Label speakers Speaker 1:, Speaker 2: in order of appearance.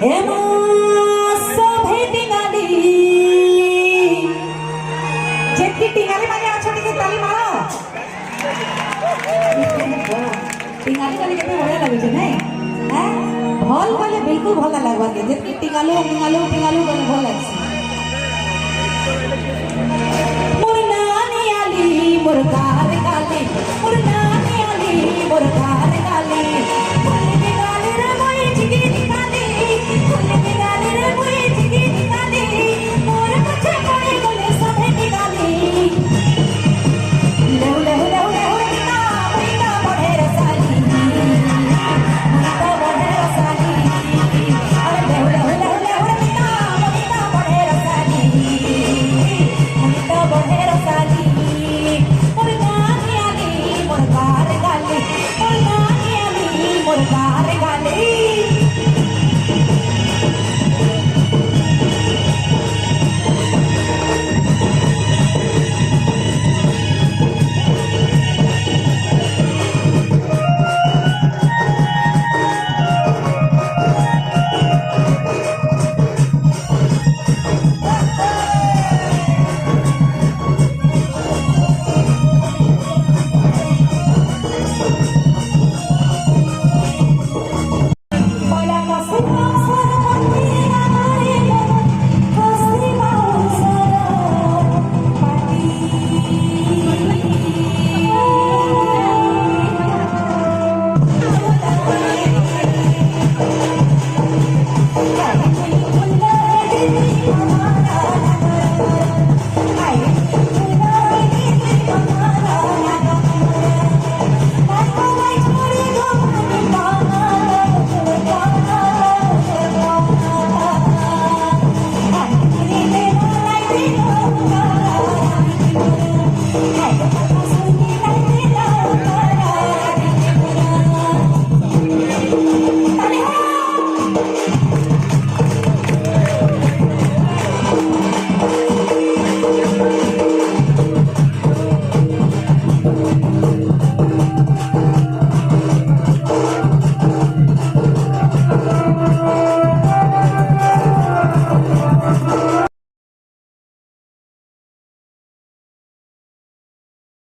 Speaker 1: Emma सभे टिंगाली जेतकी टिंगाली माने अच्छा टिके ताली मारो टिंगाली माने केते बढ़िया लागै छै नै हैं भल बोले बिल्कुल भल लागबा के जेतकी टिंगालो टिंगालो टिंगालो बोले भल लागै मोर नानी आली मोर कार काली मोर नानी आली मोर कार काली